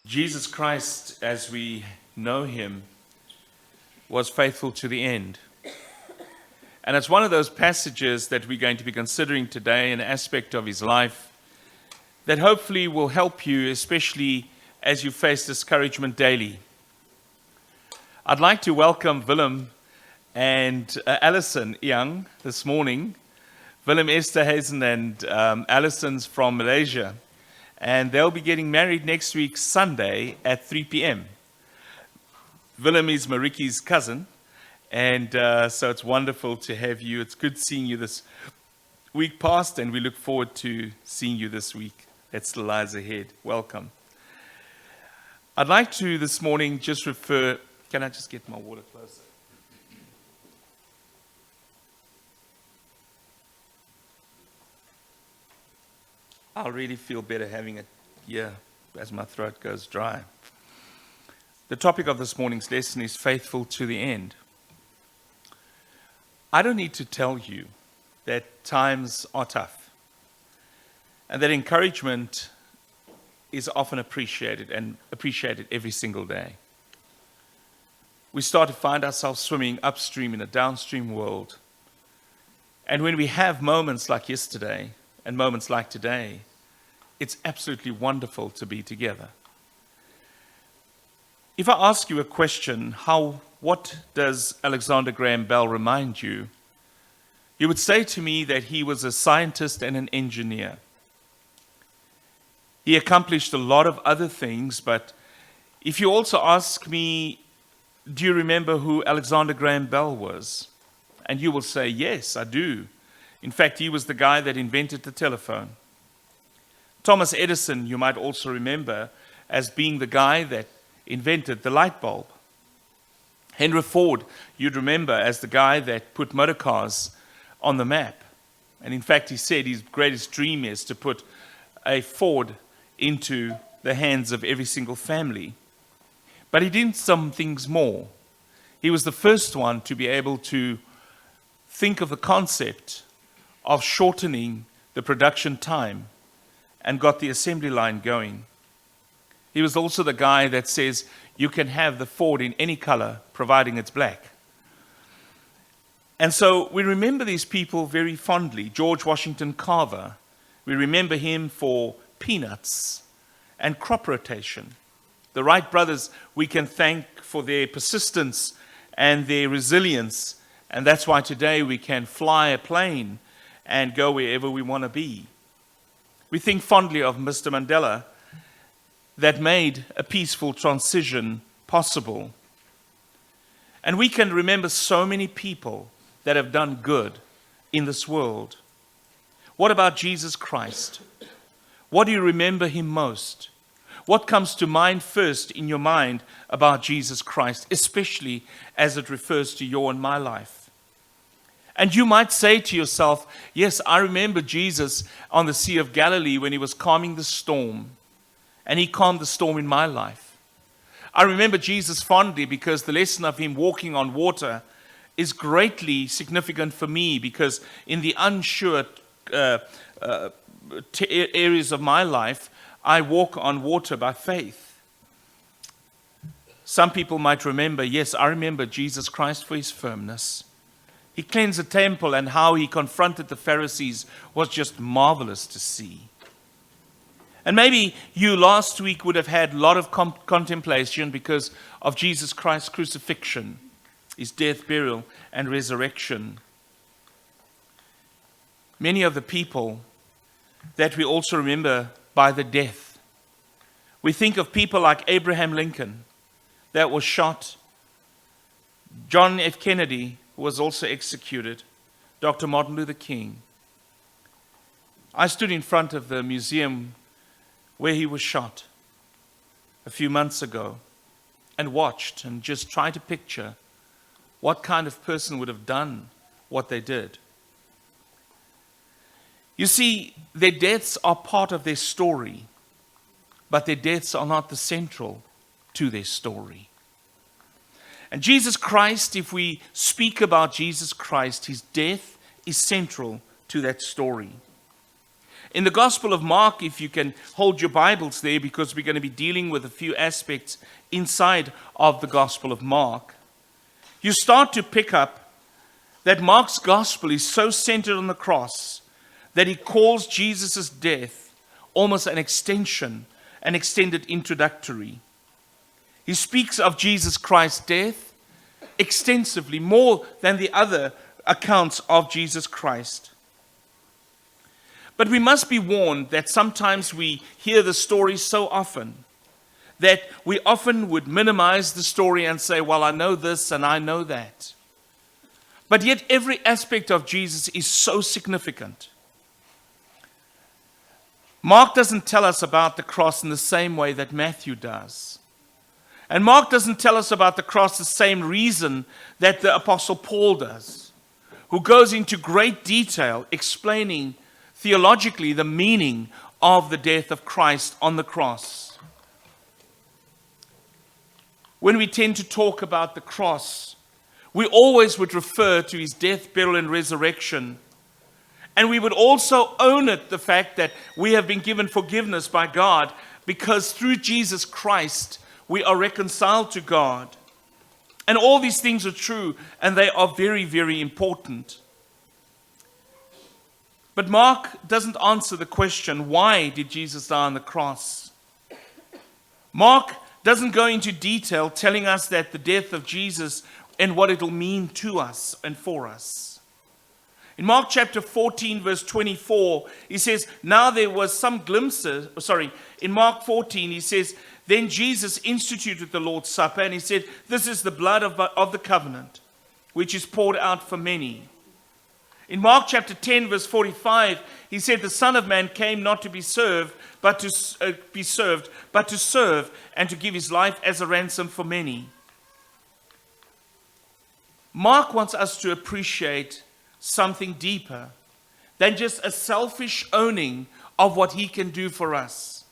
Jesus Christ, as we know him, was faithful to the end. And it's one of those passages that we're going to be considering today, an aspect of his life that hopefully will help you, especially as you face discouragement daily. I'd like to welcome Willem and Alison Young this morning. Willem Esterhuizen and Alison's from Malaysia. And they'll be getting married next week, Sunday, at 3 p.m. Willem is Mariki's cousin, and so it's wonderful to have you. It's good seeing you this week past, and we look forward to seeing you this week. That still lies ahead. Welcome. I'd like to this morning just refer, can I just get my water closer? I'll really feel better having it here as my throat goes dry. The topic of this morning's lesson is faithful to the end. I don't need to tell you that times are tough and that encouragement is often appreciated and appreciated every single day. We start to find ourselves swimming upstream in a downstream world. And when we have moments like yesterday and moments like today, it's absolutely wonderful to be together. If I ask you a question, what does Alexander Graham Bell remind you? You would say to me that he was a scientist and an engineer. He accomplished a lot of other things, but if you also ask me, do you remember who Alexander Graham Bell was? And you will say, yes, I do. In fact, he was the guy that invented the telephone. Thomas Edison, you might also remember as being the guy that invented the light bulb. Henry Ford, you'd remember as the guy that put motor cars on the map. And in fact, he said his greatest dream is to put a Ford into the hands of every single family. But he did some things more. He was the first one to be able to think of the concept of shortening the production time and got the assembly line going. He was also the guy that says you can have the Ford in any color, providing it's black. And so we remember these people very fondly. George Washington Carver, we remember him for peanuts and crop rotation. The Wright brothers we can thank for their persistence and their resilience, and that's why today we can fly a plane and go wherever we want to be. We think fondly of Mr. Mandela that made a peaceful transition possible. And we can remember so many people that have done good in this world. What about Jesus Christ? What do you remember him most? What comes to mind first in your mind about Jesus Christ, especially as it refers to your and my life? And you might say to yourself, yes, I remember Jesus on the Sea of Galilee when he was calming the storm. And he calmed the storm in my life. I remember Jesus fondly because the lesson of him walking on water is greatly significant for me, because in the unsure areas of my life, I walk on water by faith. Some people might remember, yes, I remember Jesus Christ for his firmness. He cleansed the temple, and how he confronted the Pharisees was just marvelous to see. And maybe you last week would have had a lot of contemplation because of Jesus Christ's crucifixion, his death, burial, and resurrection. Many of the people that we also remember by the death. We think of people like Abraham Lincoln that was shot, John F. Kennedy, who was also executed, Dr. Martin Luther King. I stood in front of the museum where he was shot a few months ago and watched and just tried to picture what kind of person would have done what they did. You see, their deaths are part of their story, but their deaths are not the central to their story. And Jesus Christ, if we speak about Jesus Christ, his death is central to that story. In the Gospel of Mark, if you can hold your Bibles there, because we're going to be dealing with a few aspects inside of the Gospel of Mark, you start to pick up that Mark's Gospel is so centered on the cross that he calls Jesus' death almost an extension, an extended introductory. He speaks of Jesus Christ's death extensively, more than the other accounts of Jesus Christ. But we must be warned that sometimes we hear the story so often that we often would minimize the story and say, well, I know this and I know that. But yet every aspect of Jesus is so significant. Mark doesn't tell us about the cross in the same way that Matthew does. And Mark doesn't tell us about the cross the same reason that the Apostle Paul does, who goes into great detail explaining theologically the meaning of the death of Christ on the cross. When we tend to talk about the cross, we always would refer to his death, burial, and resurrection. And we would also own it, the fact that we have been given forgiveness by God because through Jesus Christ we are reconciled to God. And all these things are true, and they are very, very important. But Mark doesn't answer the question, why did Jesus die on the cross? Mark doesn't go into detail telling us that the death of Jesus and what it will mean to us and for us. In Mark chapter 14, verse 24, he says, now there was some glimpses, in Mark 14, he says, then Jesus instituted the Lord's Supper, and he said, this is the blood of the covenant, which is poured out for many. In Mark chapter 10, verse 45, he said, the Son of Man came not to be served, but to serve and to give his life as a ransom for many. Mark wants us to appreciate something deeper than just a selfish owning of what he can do for us.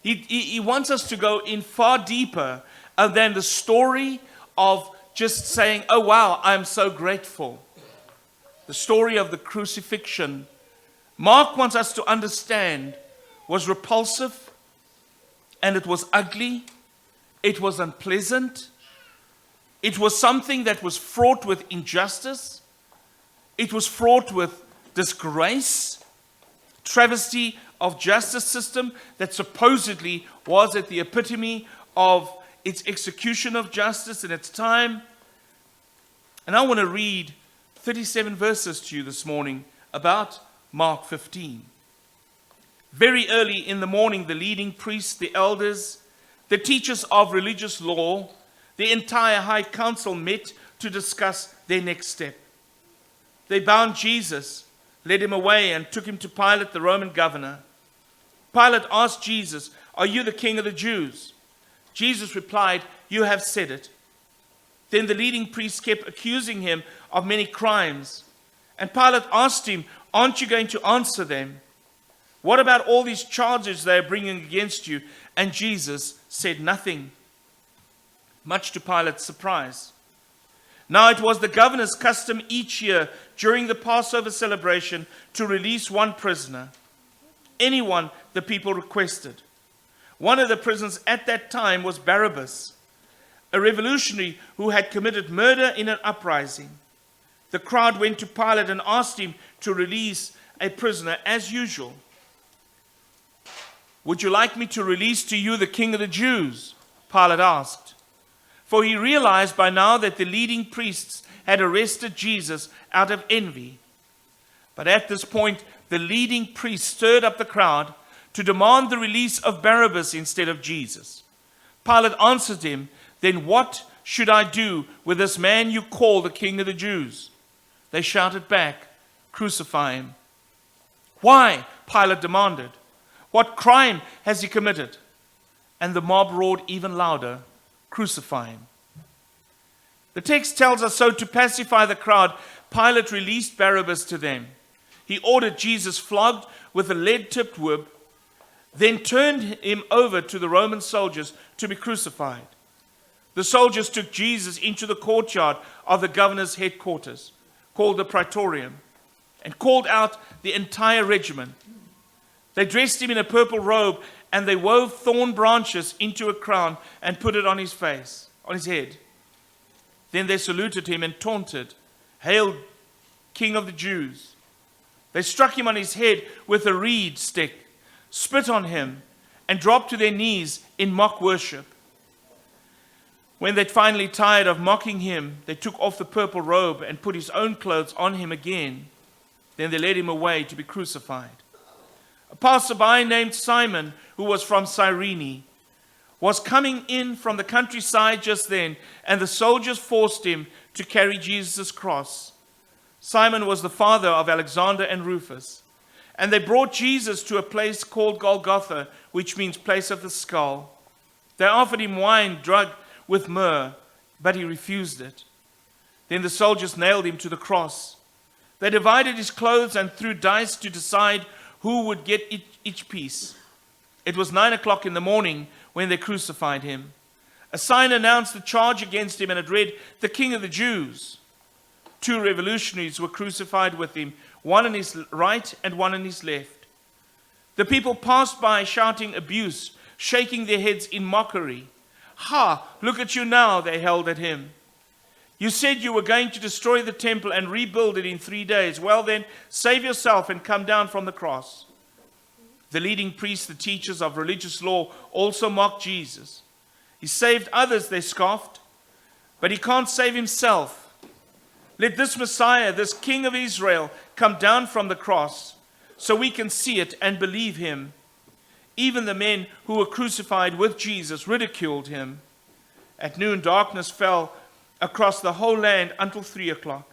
He wants us to go in far deeper than the story of just saying, oh wow, I'm so grateful. The story of the crucifixion, Mark wants us to understand, was repulsive, and it was ugly, it was unpleasant, it was something that was fraught with injustice, it was fraught with disgrace, travesty of justice system that supposedly was at the epitome of its execution of justice in its time. And I want to read 37 verses to you this morning about Mark 15. Very early in the morning, the leading priests, the elders, the teachers of religious law, the entire high council met to discuss their next step. They bound Jesus, led him away, and took him to Pilate, the Roman governor. Pilate asked Jesus, are you the king of the Jews? Jesus replied, you have said it. Then the leading priests kept accusing him of many crimes. And Pilate asked him, aren't you going to answer them? What about all these charges they are bringing against you? And Jesus said nothing, much to Pilate's surprise. Now it was the governor's custom each year during the Passover celebration to release one prisoner, anyone the people requested. One of the prisoners at that time was Barabbas, a revolutionary who had committed murder in an uprising. The crowd went to Pilate and asked him to release a prisoner as usual. Would you like me to release to you the king of the Jews? Pilate asked. For he realized by now that the leading priests had arrested Jesus out of envy. But at this point, the leading priests stirred up the crowd to demand the release of Barabbas instead of Jesus. Pilate answered him, then what should I do with this man you call the king of the Jews? They shouted back, crucify him. Why? Pilate demanded. What crime has he committed? And the mob roared even louder, crucify him. The text tells us, so to pacify the crowd, Pilate released Barabbas to them. He ordered Jesus flogged with a lead-tipped whip, then turned him over to the Roman soldiers to be crucified. The soldiers took Jesus into the courtyard of the governor's headquarters, called the Praetorium. and called out the entire regiment. They dressed him in a purple robe, and they wove thorn branches into a crown and put it on his head. Then they saluted him and taunted, "Hail, King of the Jews!" They struck him on his head with a reed stick, spit on him, and dropped to their knees in mock worship. When they'd finally tired of mocking him, they took off the purple robe and put his own clothes on him again. Then they led him away to be crucified. A passerby named Simon, who was from Cyrene, was coming in from the countryside just then, and the soldiers forced him to carry Jesus' cross. Simon was the father of Alexander and Rufus. And they brought Jesus to a place called Golgotha, which means place of the skull. They offered him wine drugged with myrrh, but he refused it. Then the soldiers nailed him to the cross. They divided his clothes and threw dice to decide who would get each piece. It was 9 o'clock in the morning when they crucified him. A sign announced the charge against him, and it read, "The King of the Jews." 2 revolutionaries were crucified with him, one on his right and one on his left. The people passed by shouting abuse, shaking their heads in mockery. "Ha, look at you now," they held at him. "You said you were going to destroy the temple and rebuild it in 3 days. Well then, save yourself and come down from the cross." The leading priests, the teachers of religious law, also mocked Jesus. "He saved others," they scoffed, "but he can't save himself. Let this Messiah, this King of Israel, come down from the cross so we can see it and believe him." Even the men who were crucified with Jesus ridiculed him. At noon, darkness fell across the whole land until 3 o'clock.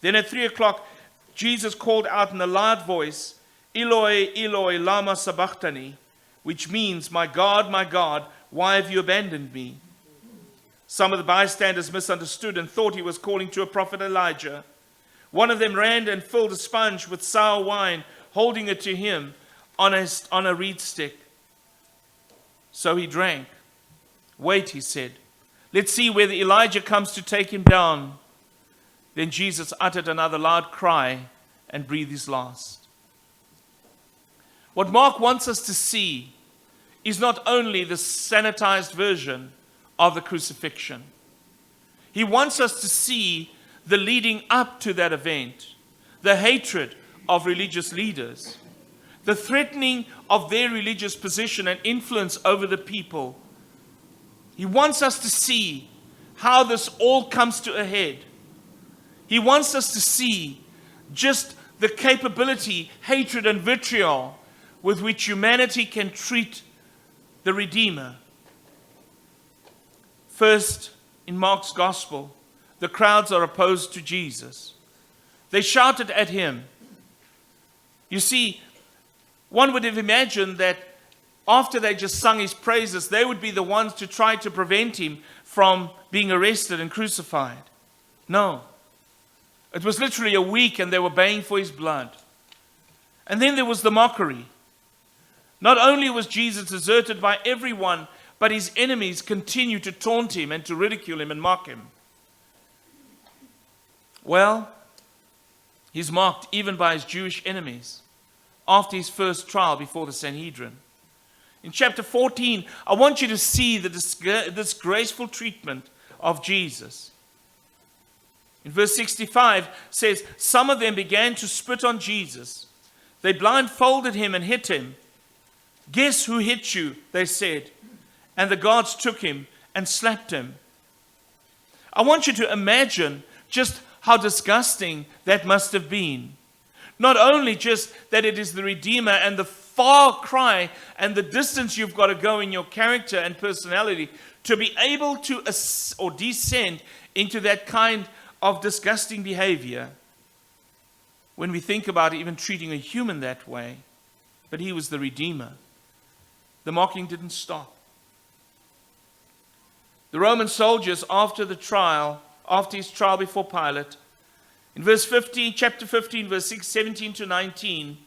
Then at 3 o'clock, Jesus called out in a loud voice, "Eloi, Eloi, lama sabachthani," which means, my God, why have you abandoned me?" Some of the bystanders misunderstood and thought he was calling to a prophet Elijah. One of them ran and filled a sponge with sour wine, holding it to him on a reed stick. So he drank. "Wait," he said. "Let's see whether Elijah comes to take him down." Then Jesus uttered another loud cry and breathed his last. What Mark wants us to see is not only the sanitized version of the crucifixion. He wants us to see the leading up to that event, the hatred of religious leaders, the threatening of their religious position and influence over the people. He wants us to see how this all comes to a head. He wants us to see just the capability, hatred, and vitriol with which humanity can treat the Redeemer. First, in Mark's Gospel, the crowds are opposed to Jesus. They shouted at him. You see, one would have imagined that after they just sung his praises, they would be the ones to try to prevent him from being arrested and crucified. No. It was literally a week and they were baying for his blood. And then there was the mockery. Not only was Jesus deserted by everyone, but his enemies continued to taunt him and to ridicule him and mock him. Well, he's mocked even by his Jewish enemies after his first trial before the Sanhedrin. In chapter 14, I want you to see the disgraceful treatment of Jesus. In verse 65 says, "Some of them began to spit on Jesus. They blindfolded him and hit him. 'Guess who hit you?' they said. And the guards took him and slapped him." I want you to imagine just how disgusting that must have been. Not only just that it is the Redeemer and the far cry and the distance you've got to go in your character and personality to be able to descend into that kind of disgusting behavior. When we think about even treating a human that way, but he was the Redeemer. The mocking didn't stop. The Roman soldiers, after his trial before Pilate, in chapter 15, verse 17 to 19,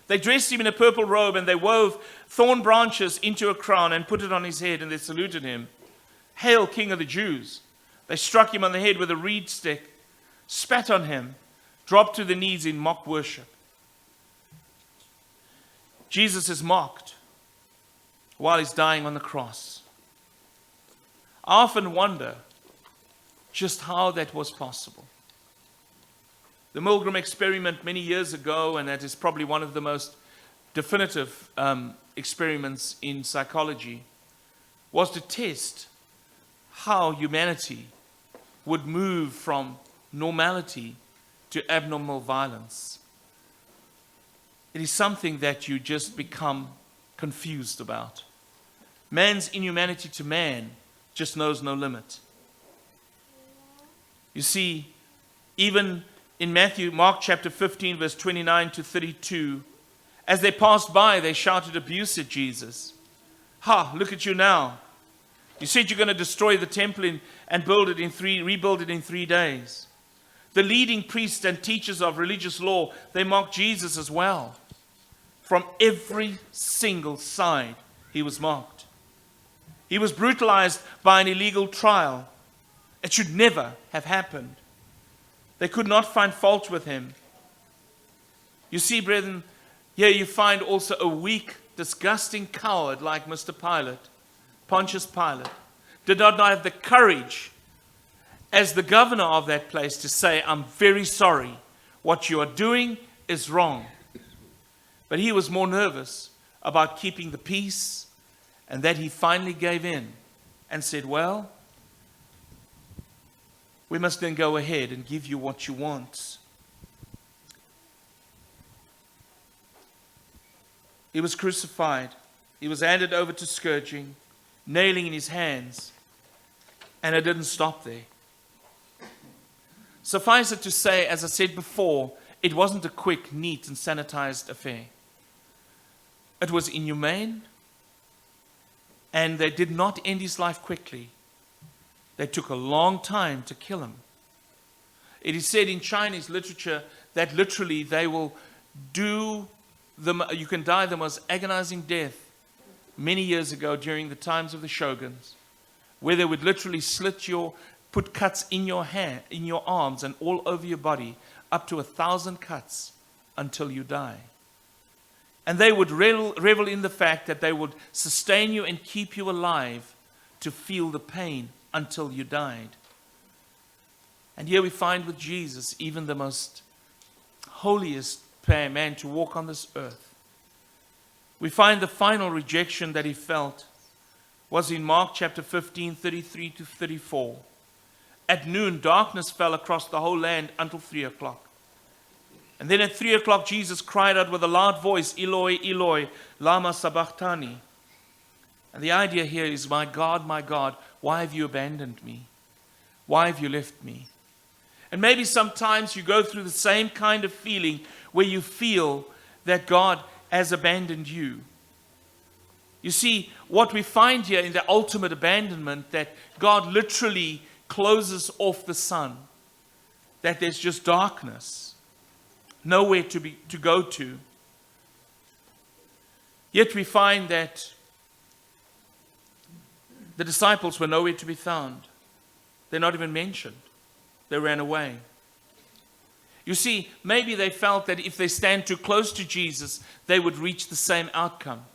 they dressed him in a purple robe and they wove thorn branches into a crown and put it on his head, and they saluted him, "Hail, King of the Jews!" They struck him on the head with a reed stick, spat on him, drop to the knees in mock worship. Jesus is mocked while he's dying on the cross. I often wonder just how that was possible. The Milgram experiment many years ago, and that is probably one of the most definitive experiments in psychology, was to test how humanity would move from normality to abnormal violence. It is something that you just become confused about. Man's inhumanity to man just knows no limit. You see, even in Mark chapter 15, verse 29 to 32, as they passed by, they shouted abuse at Jesus. Ha, look at you now. You said you're going to destroy the temple and rebuild it in 3 days. The leading priests and teachers of religious law, they mocked Jesus as well. From every single side, he was mocked. He was brutalized by an illegal trial. It should never have happened. They could not find fault with him. You see, brethren, here you find also a weak, disgusting coward like Mr. Pilate, Pontius Pilate, did not have the courage as the governor of that place to say, I'm very sorry. What you are doing is wrong. But he was more nervous about keeping the peace, and that he finally gave in and said, well, we must then go ahead and give you what you want. He was crucified. He was handed over to scourging, nailing in his hands, and it didn't stop there. Suffice it to say, as I said before, it wasn't a quick, neat, and sanitized affair. It was inhumane, and they did not end his life quickly. They took a long time to kill him. It is said in Chinese literature that literally they will you can die the most agonizing death many years ago during the times of the shoguns, where they would literally put cuts in your hand, in your arms, and all over your body, up to 1,000 cuts until you die. And they would revel in the fact that they would sustain you and keep you alive to feel the pain until you died. And here we find with Jesus, even the most holiest man to walk on this earth, we find the final rejection that he felt was in Mark chapter 15, 33 to 34. At noon, darkness fell across the whole land until 3 o'clock. And then at 3 o'clock, Jesus cried out with a loud voice, Eloi, Eloi, lama sabachthani. And the idea here is, my God, why have you abandoned me? Why have you left me? And maybe sometimes you go through the same kind of feeling where you feel that God has abandoned you. You see, what we find here in the ultimate abandonment, that God literally closes off the sun, that there's just darkness, nowhere to go to. Yet we find that the disciples were nowhere to be found. They're not even mentioned. They ran away. You see, maybe they felt that if they stand too close to Jesus, they would reach the same outcome.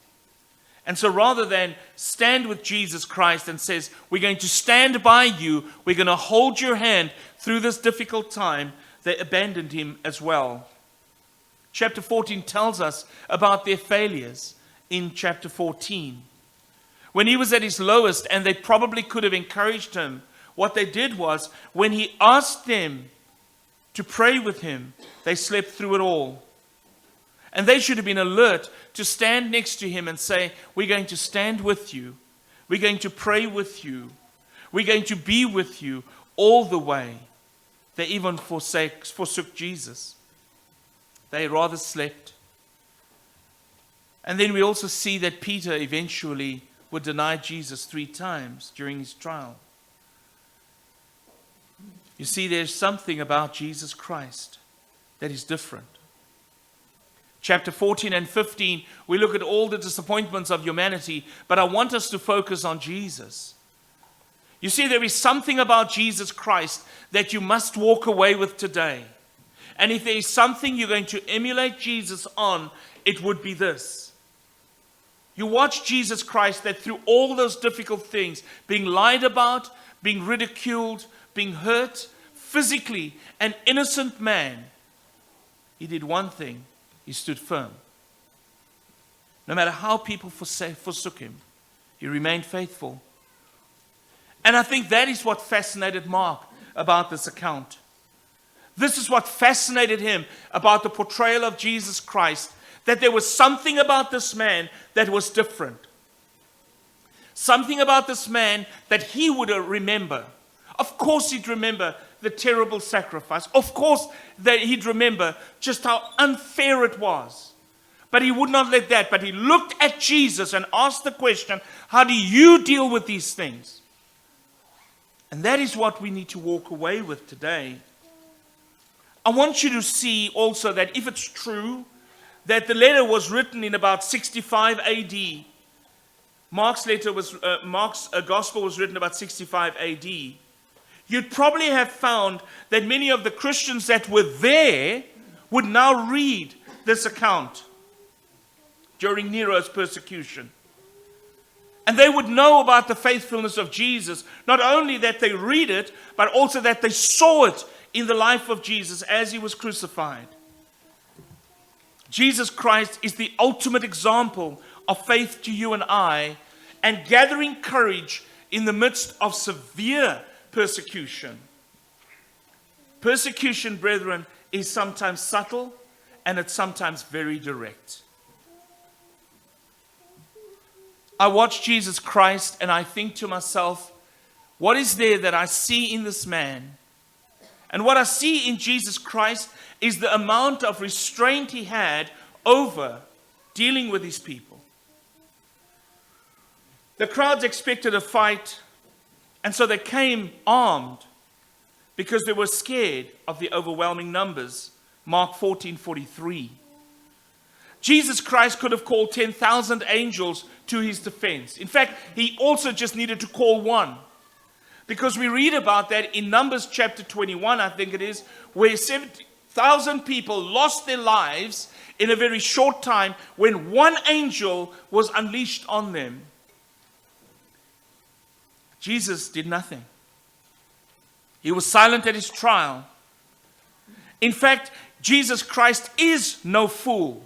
And so rather than stand with Jesus Christ and says, we're going to stand by you, we're going to hold your hand through this difficult time, they abandoned him as well. Chapter 14 tells us about their failures in chapter 14. When he was at his lowest and they probably could have encouraged him, what they did was, when he asked them to pray with him, they slept through it all. And they should have been alert to stand next to him and say, we're going to stand with you. We're going to pray with you. We're going to be with you all the way. They even forsook Jesus. They rather slept. And then we also see that Peter eventually would deny Jesus 3 times during his trial. You see, there's something about Jesus Christ that is different. Chapter 14 and 15, we look at all the disappointments of humanity, but I want us to focus on Jesus. You see, there is something about Jesus Christ that you must walk away with today. And if there is something you're going to emulate Jesus on, it would be this. You watch Jesus Christ that through all those difficult things, being lied about, being ridiculed, being hurt, physically, an innocent man, he did one thing. He stood firm. No matter how people forsook him, he remained faithful. And I think that is what fascinated Mark about this account. This is what fascinated him about the portrayal of Jesus Christ, that there was something about this man that was different. Something about this man that he would remember. Of course he'd remember the terrible sacrifice. Of course that he'd remember just how unfair it was. But he would not let that. But he looked at Jesus and asked the question, how do you deal with these things? And that is what we need to walk away with today. I want you to see also that if it's true that the letter was written in about 65 AD, Mark's gospel was written about 65 AD, you'd probably have found that many of the Christians that were there would now read this account during Nero's persecution. And they would know about the faithfulness of Jesus, not only that they read it, but also that they saw it in the life of Jesus as he was crucified. Jesus Christ is the ultimate example of faith to you and I, and gathering courage in the midst of severe persecution. Persecution, brethren, is sometimes subtle and it's sometimes very direct. I watch Jesus Christ and I think to myself, what is there that I see in this man? And what I see in Jesus Christ is the amount of restraint he had over dealing with his people. The crowds expected a fight, and so they came armed because they were scared of the overwhelming numbers. Mark 14:43. Jesus Christ could have called 10,000 angels to his defense. In fact, he also just needed to call one. Because we read about that in Numbers chapter 21, I think it is, where 70,000 people lost their lives in a very short time when one angel was unleashed on them. Jesus did nothing. He was silent at his trial. In fact, Jesus Christ is no fool.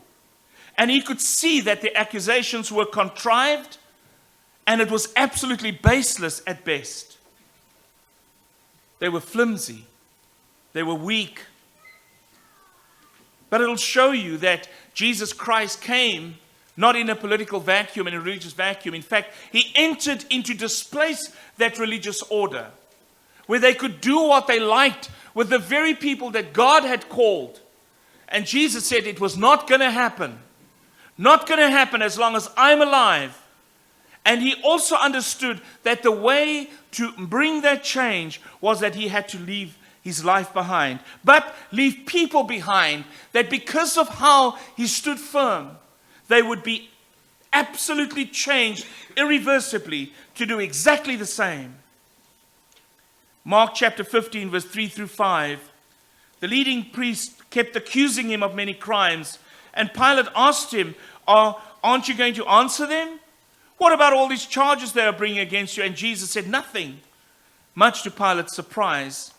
And he could see that the accusations were contrived and it was absolutely baseless at best. They were flimsy. They were weak. But it'll show you that Jesus Christ came not in a political vacuum, in a religious vacuum. In fact, he entered in to displace that religious order where they could do what they liked with the very people that God had called. And Jesus said it was not going to happen. Not going to happen as long as I'm alive. And he also understood that the way to bring that change was that he had to leave his life behind. But leave people behind that because of how he stood firm, they would be absolutely changed irreversibly to do exactly the same. Mark chapter 15 verse 3 through 5. The leading priest kept accusing him of many crimes. And Pilate asked him, aren't you going to answer them? What about all these charges they are bringing against you? And Jesus said nothing, much to Pilate's surprise.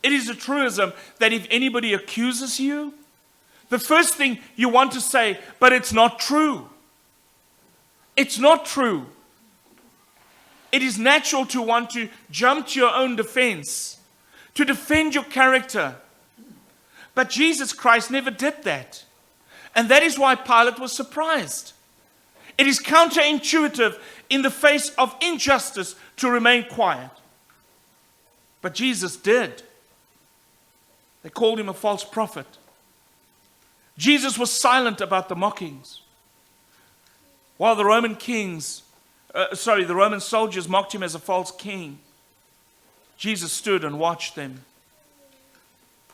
It is a truism that if anybody accuses you, the first thing you want to say, but it's not true. It's not true. It is natural to want to jump to your own defense, to defend your character. But Jesus Christ never did that. And that is why Pilate was surprised. It is counterintuitive in the face of injustice to remain quiet. But Jesus did. They called him a false prophet. Jesus was silent about the mockings. While the Roman soldiers mocked him as a false king, Jesus stood and watched them.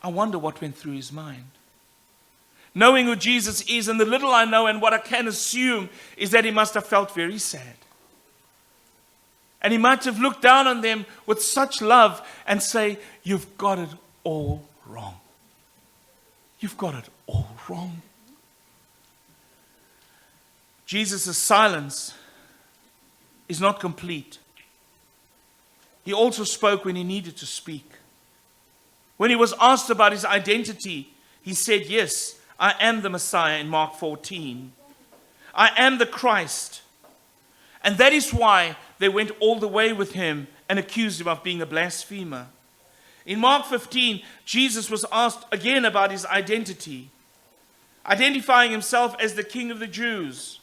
I wonder what went through his mind. Knowing who Jesus is, and the little I know and what I can assume is that he must have felt very sad. And he might have looked down on them with such love and say, you've got it all wrong. You've got it all wrong. Jesus' silence is not complete. He also spoke when he needed to speak. When he was asked about his identity, he said, yes, I am the Messiah in Mark 14. I am the Christ. And that is why they went all the way with him and accused him of being a blasphemer. In Mark 15, Jesus was asked again about his identity, identifying himself as the King of the Jews.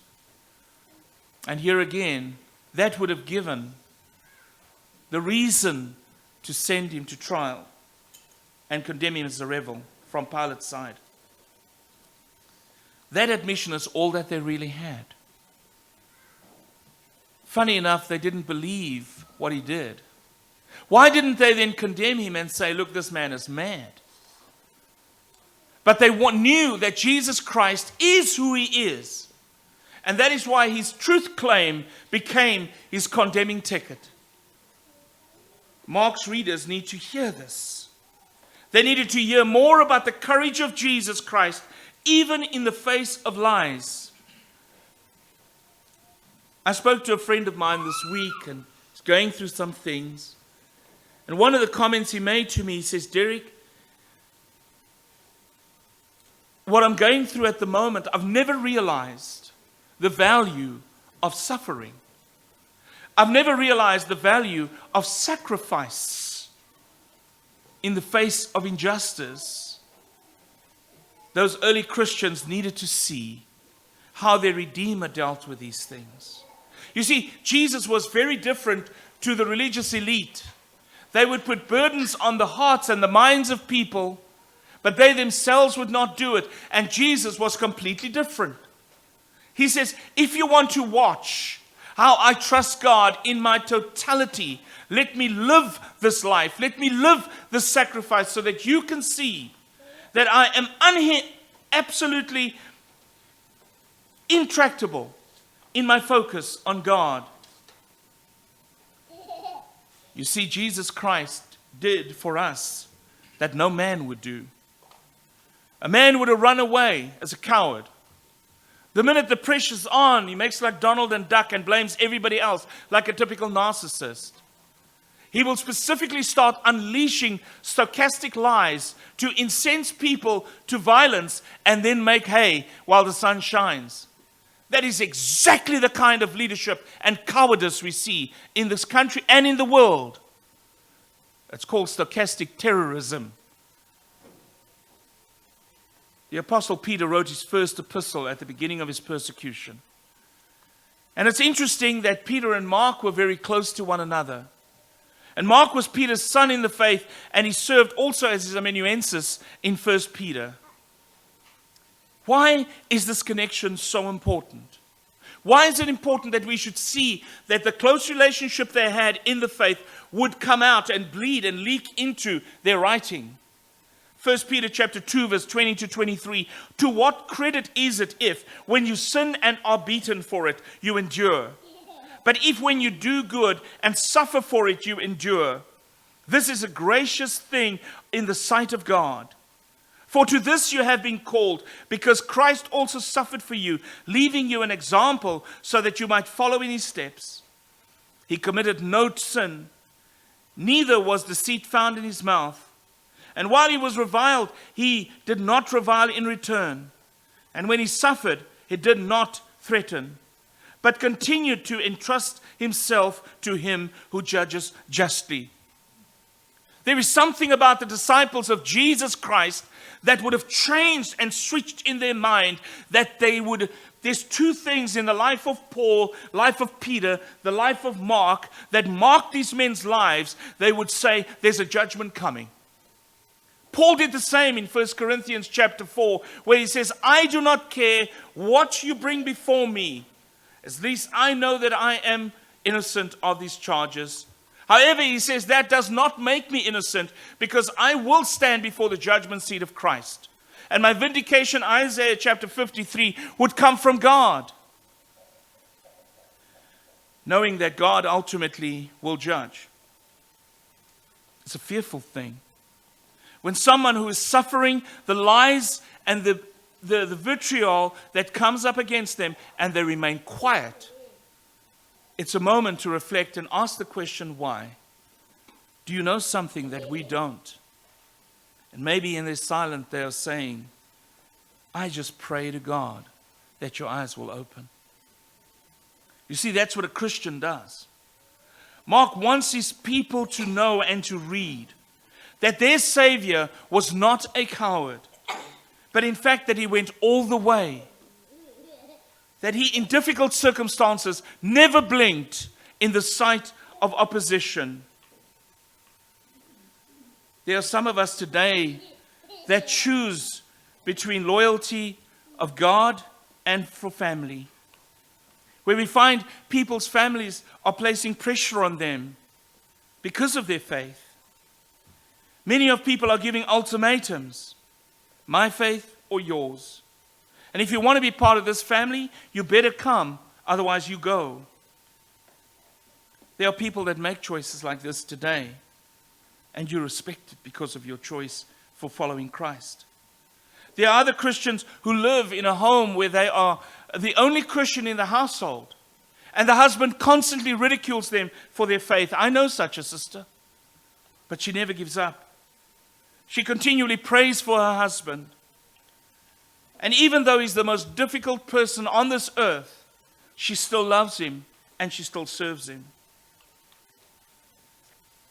And here again, that would have given the reason to send him to trial and condemn him as a rebel from Pilate's side. That admission is all that they really had. Funny enough, they didn't believe what he did. Why didn't they then condemn him and say, look, this man is mad? But they knew that Jesus Christ is who he is. And that is why his truth claim became his condemning ticket. Mark's readers need to hear this. They needed to hear more about the courage of Jesus Christ, even in the face of lies. I spoke to a friend of mine this week and was going through some things. And one of the comments he made to me, he says, Dereck, what I'm going through at the moment, I've never realized the value of suffering. I've never realized the value of sacrifice in the face of injustice. Those early Christians needed to see how their Redeemer dealt with these things. You see, Jesus was very different to the religious elite. They would put burdens on the hearts and the minds of people, but they themselves would not do it. And Jesus was completely different. He says, if you want to watch how I trust God in my totality, let me live this life. Let me live this sacrifice so that you can see that I am absolutely intractable in my focus on God. You see, Jesus Christ did for us that no man would do. A man would have run away as a coward. The minute the pressure's on, he makes like Donald and Duck and blames everybody else like a typical narcissist. He will specifically start unleashing stochastic lies to incense people to violence and then make hay while the sun shines. That is exactly the kind of leadership and cowardice we see in this country and in the world. It's called stochastic terrorism. The Apostle Peter wrote his first epistle at the beginning of his persecution. And it's interesting that Peter and Mark were very close to one another. And Mark was Peter's son in the faith, and he served also as his amanuensis in 1 Peter. Why is this connection so important? Why is it important that we should see that the close relationship they had in the faith would come out and bleed and leak into their writing? 1 Peter chapter 2, verse 20 to 23. To what credit is it if, when you sin and are beaten for it, you endure? But if when you do good and suffer for it, you endure, this is a gracious thing in the sight of God. For to this you have been called, because Christ also suffered for you, leaving you an example so that you might follow in his steps. He committed no sin, neither was deceit found in his mouth. And while he was reviled, he did not revile in return. And when he suffered, he did not threaten, but continued to entrust himself to him who judges justly. There is something about the disciples of Jesus Christ that would have changed and switched in their mind, that there's two things in the life of Paul, life of Peter, the life of Mark, that mark these men's lives. They would say, there's a judgment coming. Paul did the same in 1 Corinthians chapter 4, where he says, I do not care what you bring before me. At least I know that I am innocent of these charges. However, he says, that does not make me innocent, because I will stand before the judgment seat of Christ. And my vindication, Isaiah chapter 53, would come from God. Knowing that God ultimately will judge. It's a fearful thing. When someone who is suffering the lies and the vitriol that comes up against them and they remain quiet, it's a moment to reflect and ask the question, why? Do you know something that we don't? And maybe in their silence they are saying, I just pray to God that your eyes will open. You see, that's what a Christian does. Mark wants his people to know and to read that their Savior was not a coward, but in fact that he went all the way. That he, in difficult circumstances, never blinked in the sight of opposition. There are some of us today that choose between loyalty of God and for family, where we find people's families are placing pressure on them because of their faith. Many of people are giving ultimatums, my faith or yours. And if you want to be part of this family, you better come, otherwise you go. There are people that make choices like this today, and you respect it because of your choice for following Christ. There are other Christians who live in a home where they are the only Christian in the household, and the husband constantly ridicules them for their faith. I know such a sister, but she never gives up. She continually prays for her husband. And even though he's the most difficult person on this earth, she still loves him and she still serves him.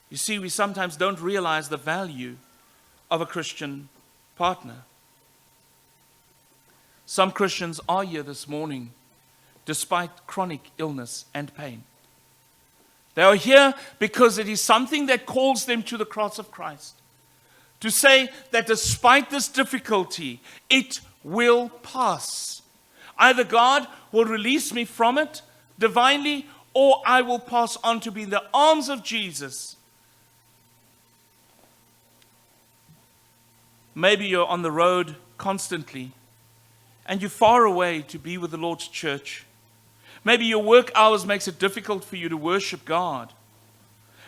You see, we sometimes don't realize the value of a Christian partner. Some Christians are here this morning despite chronic illness and pain. They are here because it is something that calls them to the cross of Christ. To say that despite this difficulty, it will pass. Either God will release me from it divinely, or I will pass on to be in the arms of Jesus. Maybe you're on the road constantly and you're far away to be with the Lord's church. Maybe your work hours makes it difficult for you to worship God.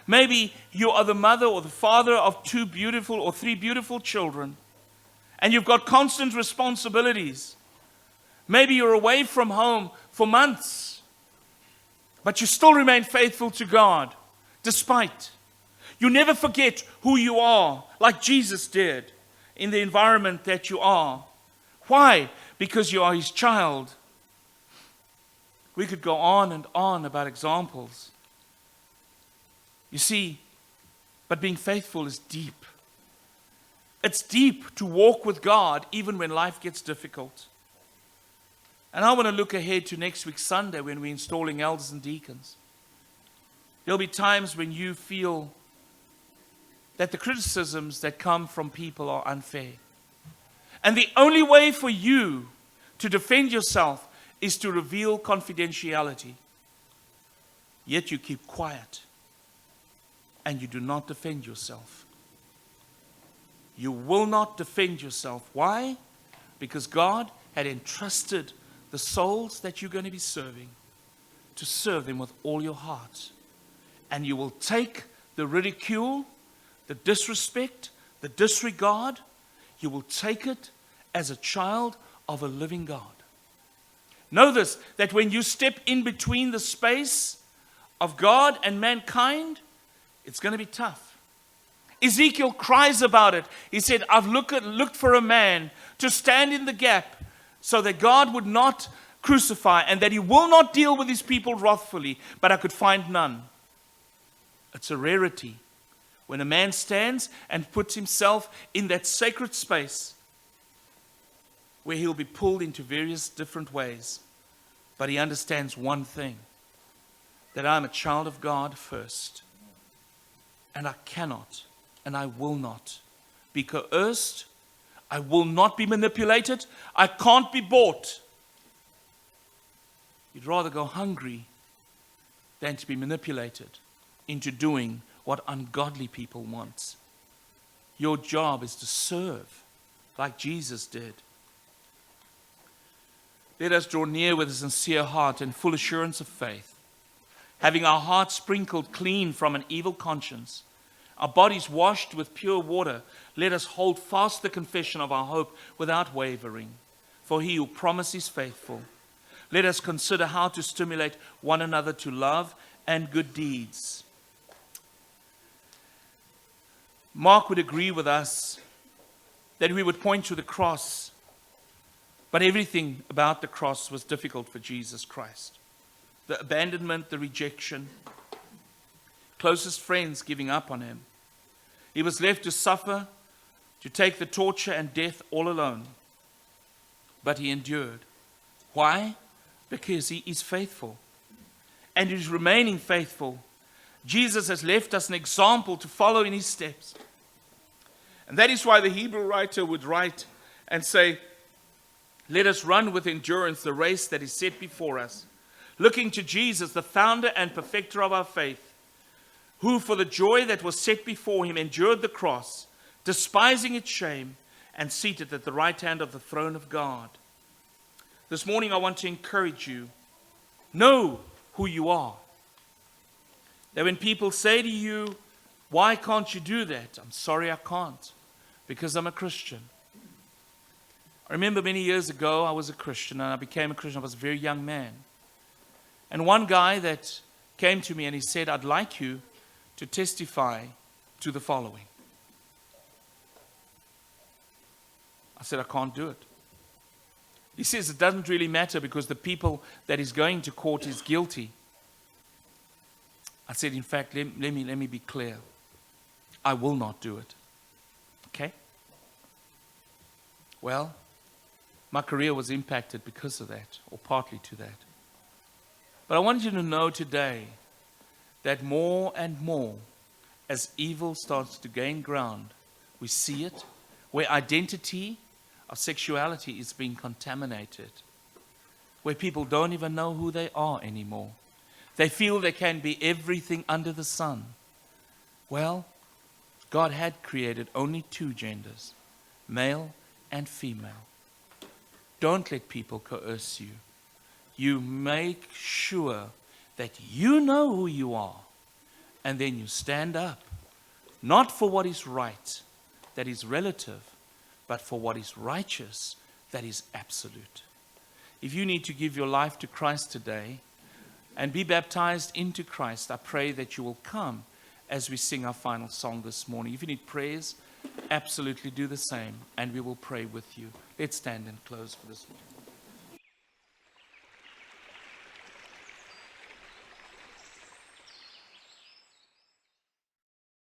Maybe you are the mother or the father of 2 beautiful or 3 beautiful children, and you've got constant responsibilities. Maybe you're away from home for months, but you still remain faithful to God, despite. You never forget who you are, like Jesus did, in the environment that you are. Why? Because you are His child. We could go on and on about examples. You see, but being faithful is deep. It's deep to walk with God even when life gets difficult. And I want to look ahead to next week Sunday when we're installing elders and deacons. There'll be times when you feel that the criticisms that come from people are unfair. And the only way for you to defend yourself is to reveal confidentiality. Yet you keep quiet and you do not defend yourself. You will not defend yourself. Why? Because God had entrusted the souls that you're going to be serving to serve them with all your heart. And you will take the ridicule, the disrespect, the disregard, you will take it as a child of a living God. Know this, that when you step in between the space of God and mankind, it's going to be tough. Ezekiel cries about it. He said, I've looked for a man to stand in the gap so that God would not crucify and that He will not deal with His people wrathfully, but I could find none. It's a rarity when a man stands and puts himself in that sacred space where he'll be pulled into various different ways. But he understands one thing, that I'm a child of God first. And I cannot and I will not be coerced. I will not be manipulated. I can't be bought. You'd rather go hungry than to be manipulated into doing what ungodly people want. Your job is to serve like Jesus did. Let us draw near with a sincere heart and full assurance of faith, having our hearts sprinkled clean from an evil conscience our bodies washed with pure water, let us hold fast the confession of our hope without wavering. For he who promised is faithful. Let us consider how to stimulate one another to love and good deeds. Mark would agree with us that we would point to the cross, but everything about the cross was difficult for Jesus Christ. The abandonment, the rejection, closest friends giving up on him. He was left to suffer, to take the torture and death all alone. But he endured. Why? Because he is faithful. And he is remaining faithful. Jesus has left us an example to follow in his steps. And that is why the Hebrew writer would write and say, let us run with endurance the race that is set before us, looking to Jesus, the founder and perfecter of our faith, who for the joy that was set before him endured the cross, despising its shame, and seated at the right hand of the throne of God. This morning I want to encourage you, know who you are. That when people say to you, why can't you do that? I'm sorry, I can't, because I'm a Christian. I remember many years ago I was a Christian, and I became a Christian. I was a very young man. And one guy that came to me and he said, I'd like you to testify to the following. I said, I can't do it. He says it doesn't really matter because the people that is going to court is guilty. I said, in fact, let me be clear. I will not do it. Okay? Well, my career was impacted because of that, or partly to that. But I want you to know today that more and more, as evil starts to gain ground, we see it, where identity of sexuality is being contaminated, where people don't even know who they are anymore. They feel they can be everything under the sun. Well, God had created only two genders, male and female. Don't let people coerce you. You make sure that you know who you are, and then you stand up, not for what is right, that is relative, but for what is righteous, that is absolute. If you need to give your life to Christ today and be baptized into Christ, I pray that you will come as we sing our final song this morning. If you need prayers, absolutely do the same, and we will pray with you. Let's stand and close for this morning.